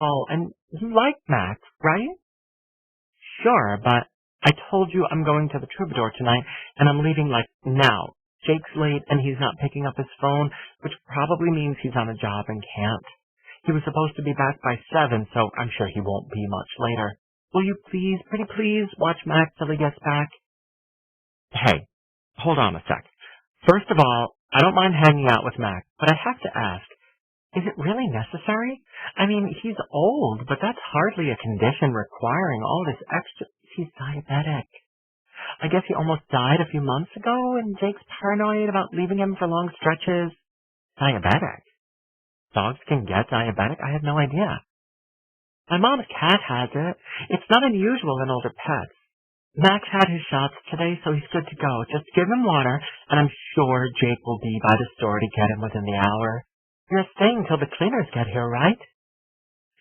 Oh, and you like Max, right? Sure, but I told you I'm going to the Troubadour tonight, and I'm leaving like now. Jake's late, and he's not picking up his phone, which probably means he's on a job and can't. He was supposed to be back by 7, so I'm sure he won't be much later. Will you please, pretty please, watch Max till he gets back? Hey, hold on a sec. First of all, I don't mind hanging out with Max, but I have to ask, is it really necessary? I mean, he's old, but that's hardly a condition requiring all this extra... He's diabetic. I guess he almost died a few months ago, and Jake's paranoid about leaving him for long stretches. Diabetic? Dogs can get diabetic? I had no idea. My mom's cat has it. It's not unusual in older pets. Max had his shots today, so he's good to go. Just give him water, and I'm sure Jake will be by the store to get him within the hour. You're staying till the cleaners get here, right?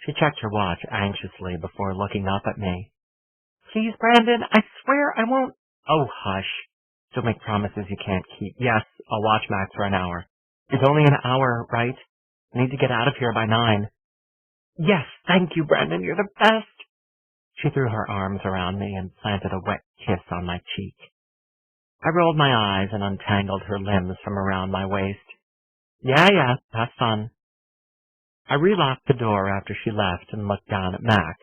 She checked her watch anxiously before looking up at me. Please, Brandon, I swear I won't... Oh, hush. Don't make promises you can't keep. Yes, I'll watch Max for an hour. It's only an hour, right? I need to get out of here by 9. Yes, thank you, Brandon. You're the best. She threw her arms around me and planted a wet kiss on my cheek. I rolled my eyes and untangled her limbs from around my waist. Yeah, have fun. I relocked the door after she left and looked down at Mac.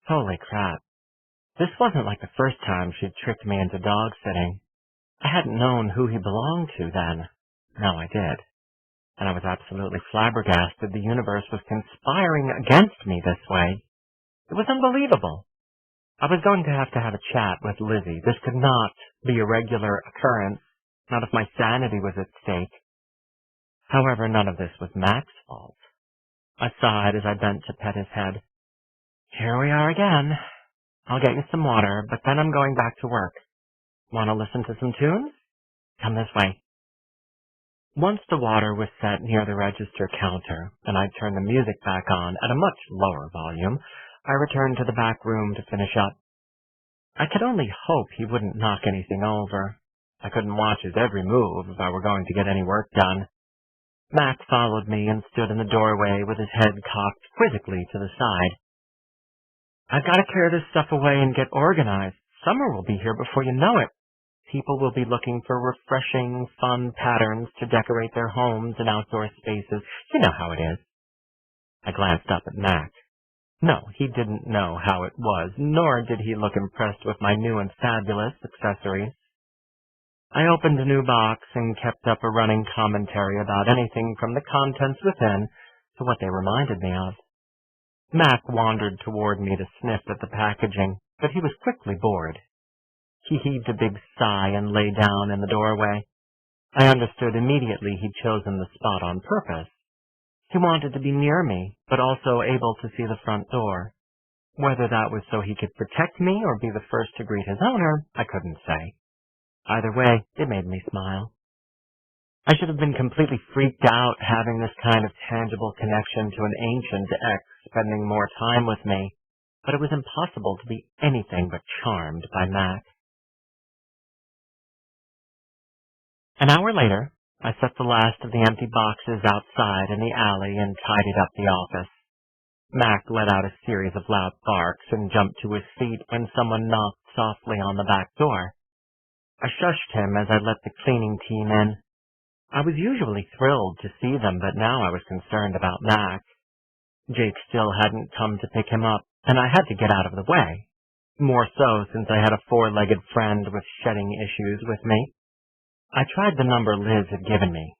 Holy crap. This wasn't like the first time she'd tricked me into dog sitting. I hadn't known who he belonged to then. Now I did. And I was absolutely flabbergasted the universe was conspiring against me this way. It was unbelievable. I was going to have a chat with Lizzie. This could not be a regular occurrence, not if my sanity was at stake. However, none of this was Mac's fault. I sighed as I bent to pet his head. Here we are again. I'll get you some water, but then I'm going back to work. Want to listen to some tunes? Come this way. Once the water was set near the register counter, and I'd turned the music back on at a much lower volume, I returned to the back room to finish up. I could only hope he wouldn't knock anything over. I couldn't watch his every move if I were going to get any work done. Mac followed me and stood in the doorway with his head cocked quizzically to the side. I've got to clear this stuff away and get organized. Summer will be here before you know it. People will be looking for refreshing, fun patterns to decorate their homes and outdoor spaces. You know how it is. I glanced up at Mac. No, he didn't know how it was, nor did he look impressed with my new and fabulous accessories. I opened a new box and kept up a running commentary about anything from the contents within to what they reminded me of. Mac wandered toward me to sniff at the packaging, but he was quickly bored. He heaved a big sigh and lay down in the doorway. I understood immediately he'd chosen the spot on purpose. He wanted to be near me, but also able to see the front door. Whether that was so he could protect me or be the first to greet his owner, I couldn't say. Either way, it made me smile. I should have been completely freaked out having this kind of tangible connection to an ancient ex spending more time with me, but it was impossible to be anything but charmed by Mac. An hour later, I set the last of the empty boxes outside in the alley and tidied up the office. Mac let out a series of loud barks and jumped to his feet when someone knocked softly on the back door. I shushed him as I let the cleaning team in. I was usually thrilled to see them, but now I was concerned about Mac. Jake still hadn't come to pick him up, and I had to get out of the way. More so since I had a 4-legged friend with shedding issues with me. I tried the number Liz had given me.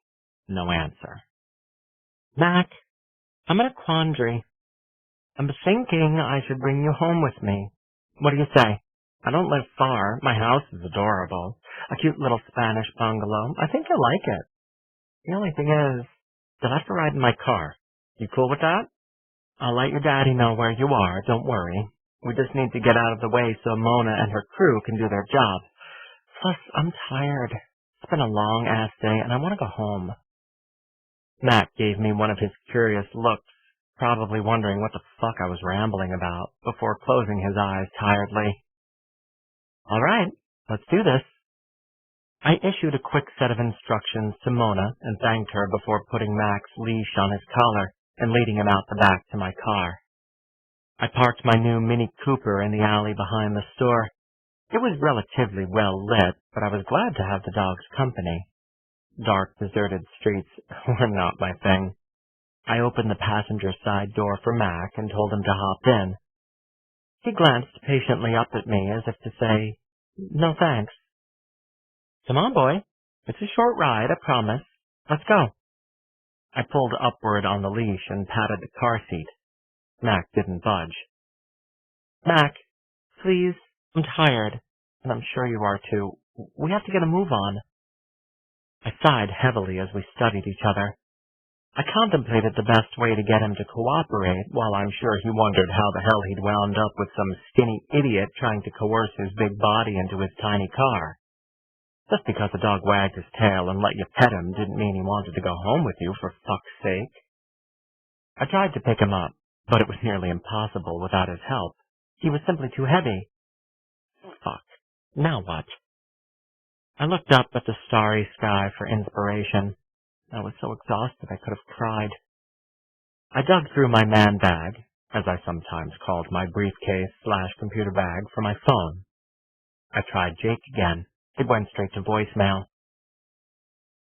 No answer. Mac, I'm in a quandary. I'm thinking I should bring you home with me. What do you say? I don't live far. My house is adorable. A cute little Spanish bungalow. I think you'll like it. The only thing is, you'll have to ride in my car. You cool with that? I'll let your daddy know where you are, don't worry. We just need to get out of the way so Mona and her crew can do their job. Plus, I'm tired. It's been a long-ass day, and I want to go home. Matt gave me one of his curious looks, probably wondering what the fuck I was rambling about, before closing his eyes tiredly. All right, let's do this. I issued a quick set of instructions to Mona and thanked her before putting Mac's leash on his collar and leading him out the back to my car. I parked my new Mini Cooper in the alley behind the store. It was relatively well lit, but I was glad to have the dog's company. Dark, deserted streets were not my thing. I opened the passenger side door for Mac and told him to hop in. He glanced patiently up at me as if to say, "No thanks." "Come on, boy. It's a short ride, I promise. Let's go." I pulled upward on the leash and patted the car seat. Mac didn't budge. "Mac, please, I'm tired, and I'm sure you are too. We have to get a move on." I sighed heavily as we studied each other. I contemplated the best way to get him to cooperate, while I'm sure he wondered how the hell he'd wound up with some skinny idiot trying to coerce his big body into his tiny car. Just because a dog wagged his tail and let you pet him didn't mean he wanted to go home with you, for fuck's sake. I tried to pick him up, but it was nearly impossible without his help. He was simply too heavy. Fuck. Now what? I looked up at the starry sky for inspiration. I was so exhausted I could have cried. I dug through my man bag, as I sometimes called my briefcase/computer bag, for my phone. I tried Jake again. It went straight to voicemail.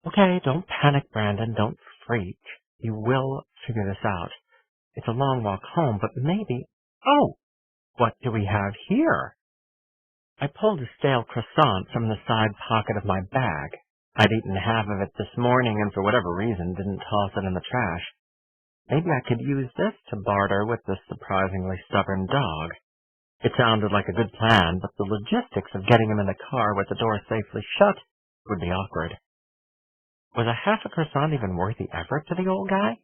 "Okay, don't panic, Brandon. Don't freak. You will figure this out. It's a long walk home, but maybe... Oh! What do we have here?" I pulled a stale croissant from the side pocket of my bag. I'd eaten half of it this morning and for whatever reason didn't toss it in the trash. Maybe I could use this to barter with this surprisingly stubborn dog. It sounded like a good plan, but the logistics of getting him in the car with the door safely shut would be awkward. Was a half a croissant even worth the effort to the old guy?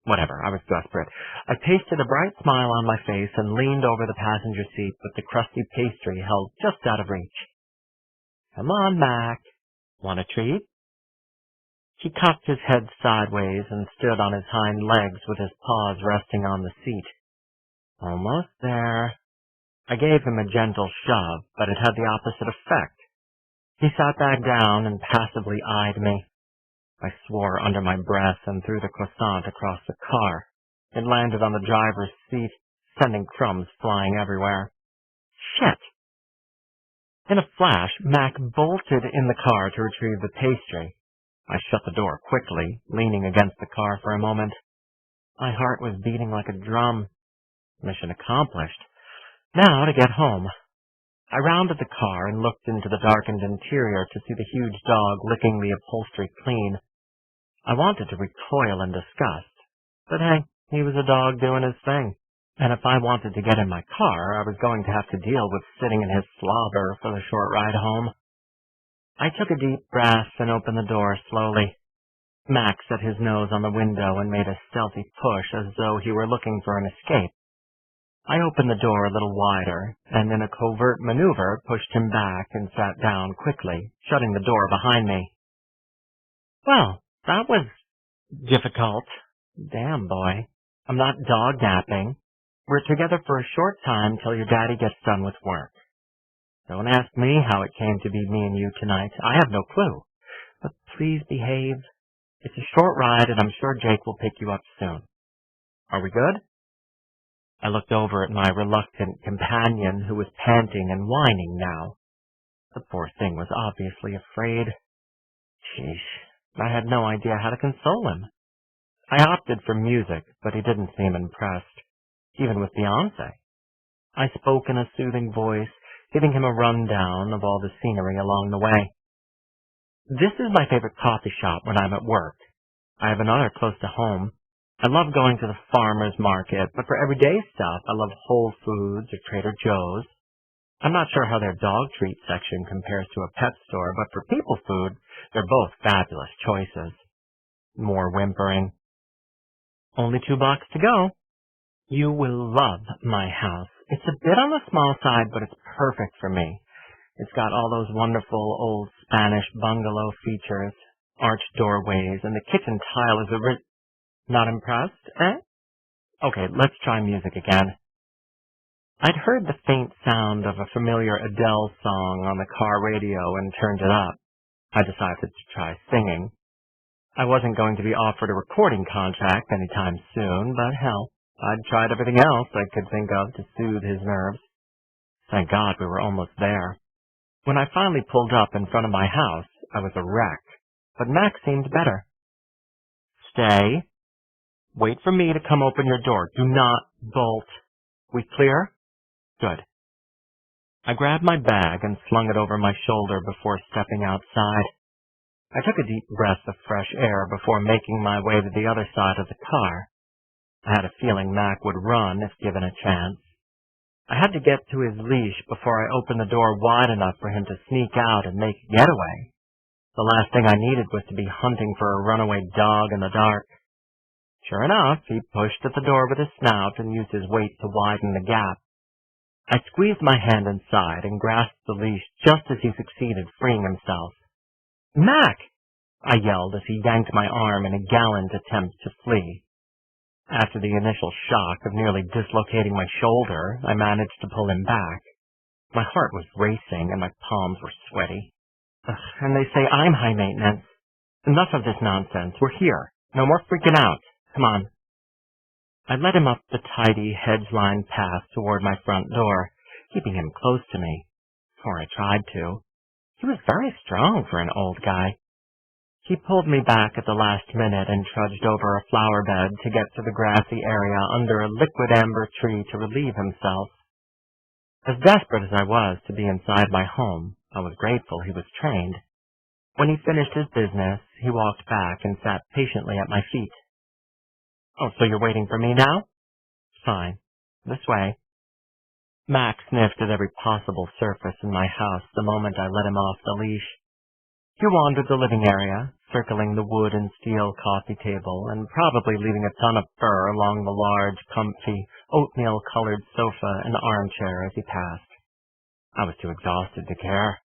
Whatever, I was desperate. I pasted a bright smile on my face and leaned over the passenger seat with the crusty pastry held just out of reach. "Come on, Mac. Want a treat?" He cocked his head sideways and stood on his hind legs with his paws resting on the seat. "Almost there." I gave him a gentle shove, but it had the opposite effect. He sat back down and passively eyed me. I swore under my breath and threw the croissant across the car. It landed on the driver's seat, sending crumbs flying everywhere. Shit! In a flash, Mac bolted in the car to retrieve the pastry. I shut the door quickly, leaning against the car for a moment. My heart was beating like a drum. Mission accomplished. Now to get home. I rounded the car and looked into the darkened interior to see the huge dog licking the upholstery clean. I wanted to recoil in disgust, but hey, he was a dog doing his thing. And if I wanted to get in my car, I was going to have to deal with sitting in his slobber for the short ride home. I took a deep breath and opened the door slowly. Max set his nose on the window and made a stealthy push as though he were looking for an escape. I opened the door a little wider, and in a covert maneuver pushed him back and sat down quickly, shutting the door behind me. Well, that was difficult. Damn, boy. I'm not dog-napping. We're together for a short time till your daddy gets done with work. Don't ask me how it came to be me and you tonight. I have no clue. But please behave. It's a short ride, and I'm sure Jake will pick you up soon. Are we good? I looked over at my reluctant companion, who was panting and whining now. The poor thing was obviously afraid. Sheesh, I had no idea how to console him. I opted for music, but he didn't seem impressed, even with Beyoncé. I spoke in a soothing voice, giving him a rundown of all the scenery along the way. This is my favorite coffee shop when I'm at work. I have another close to home. I love going to the farmer's market, but for everyday stuff, I love Whole Foods or Trader Joe's. I'm not sure how their dog treat section compares to a pet store, but for people food, they're both fabulous choices. More whimpering. Only $2 to go. You will love my house. It's a bit on the small side, but it's perfect for me. It's got all those wonderful old Spanish bungalow features, arched doorways, and the kitchen tile is Not impressed, eh? Okay, let's try music again. I'd heard the faint sound of a familiar Adele song on the car radio and turned it up. I decided to try singing. I wasn't going to be offered a recording contract anytime soon, but hell, I'd tried everything else I could think of to soothe his nerves. Thank God we were almost there. When I finally pulled up in front of my house, I was a wreck, but Mac seemed better. Stay. Wait for me to come open your door. Do not bolt. We clear? Good. I grabbed my bag and slung it over my shoulder before stepping outside. I took a deep breath of fresh air before making my way to the other side of the car. I had a feeling Mac would run if given a chance. I had to get to his leash before I opened the door wide enough for him to sneak out and make a getaway. The last thing I needed was to be hunting for a runaway dog in the dark. Sure enough, he pushed at the door with his snout and used his weight to widen the gap. I squeezed my hand inside and grasped the leash just as he succeeded freeing himself. "Mac!" I yelled as he yanked my arm in a gallant attempt to flee. After the initial shock of nearly dislocating my shoulder, I managed to pull him back. My heart was racing and my palms were sweaty. Ugh, and they say I'm high maintenance. Enough of this nonsense. We're here. No more freaking out. Come on. I led him up the tidy, hedge-lined path toward my front door, keeping him close to me. Or I tried to. He was very strong for an old guy. He pulled me back at the last minute and trudged over a flower bed to get to the grassy area under a liquid amber tree to relieve himself. As desperate as I was to be inside my home, I was grateful he was trained. When he finished his business, he walked back and sat patiently at my feet. "Oh, so you're waiting for me now?" "Fine. This way." Mac sniffed at every possible surface in my house the moment I let him off the leash. He wandered the living area, circling the wood and steel coffee table, and probably leaving a ton of fur along the large, comfy, oatmeal-colored sofa and armchair as he passed. I was too exhausted to care.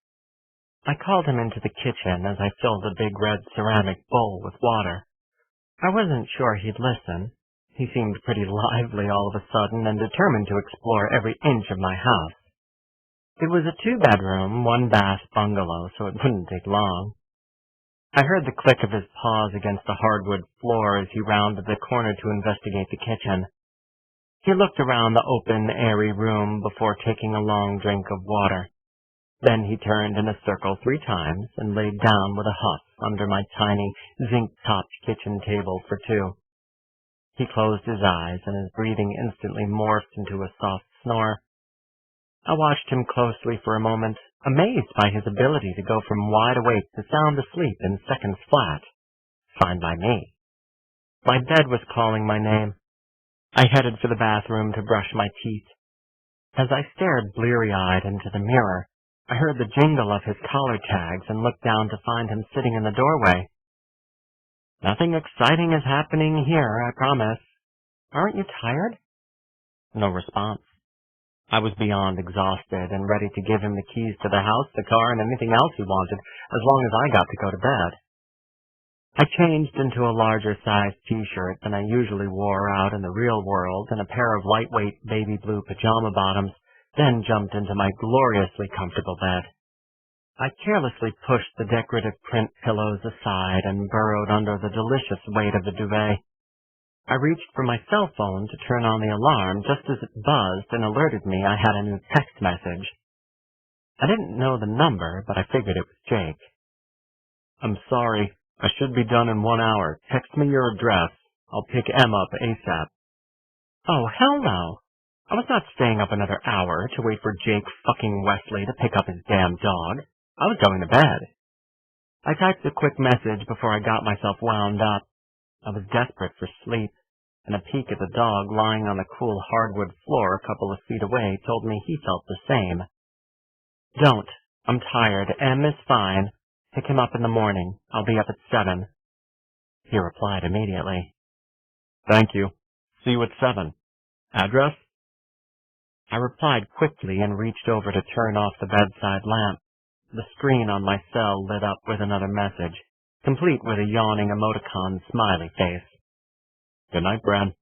I called him into the kitchen as I filled a big red ceramic bowl with water. I wasn't sure he'd listen. He seemed pretty lively all of a sudden and determined to explore every inch of my house. It was a 2-bedroom, 1-bath bungalow, so it wouldn't take long. I heard the click of his paws against the hardwood floor as he rounded the corner to investigate the kitchen. He looked around the open, airy room before taking a long drink of water. Then he turned in a circle 3 times and laid down with a huff under my tiny, zinc-topped kitchen table for 2. He closed his eyes and his breathing instantly morphed into a soft snore. I watched him closely for a moment, amazed by his ability to go from wide awake to sound asleep in seconds flat. Fine by me. My bed was calling my name. I headed for the bathroom to brush my teeth. As I stared bleary-eyed into the mirror, I heard the jingle of his collar tags and looked down to find him sitting in the doorway. "Nothing exciting is happening here, I promise. Aren't you tired?" No response. I was beyond exhausted and ready to give him the keys to the house, the car, and anything else he wanted, as long as I got to go to bed. I changed into a larger-sized T-shirt than I usually wore out in the real world and a pair of lightweight baby blue pajama bottoms, then jumped into my gloriously comfortable bed. I carelessly pushed the decorative print pillows aside and burrowed under the delicious weight of the duvet. I reached for my cell phone to turn on the alarm just as it buzzed and alerted me I had a new text message. I didn't know the number, but I figured it was Jake. "I'm sorry. I should be done in 1 hour. Text me your address. I'll pick Em up ASAP." Oh, hell no. I was not staying up another hour to wait for Jake fucking Wesley to pick up his damn dog. I was going to bed. I typed a quick message before I got myself wound up. I was desperate for sleep, and a peek at the dog lying on the cool hardwood floor a couple of feet away told me he felt the same. "Don't. I'm tired. Em is fine. Pick him up in the morning. I'll be up at 7. He replied immediately. "Thank you. See you at 7. Address?" I replied quickly and reached over to turn off the bedside lamp. The screen on my cell lit up with another message, complete with a yawning emoticon smiley face. "Good night, Bran."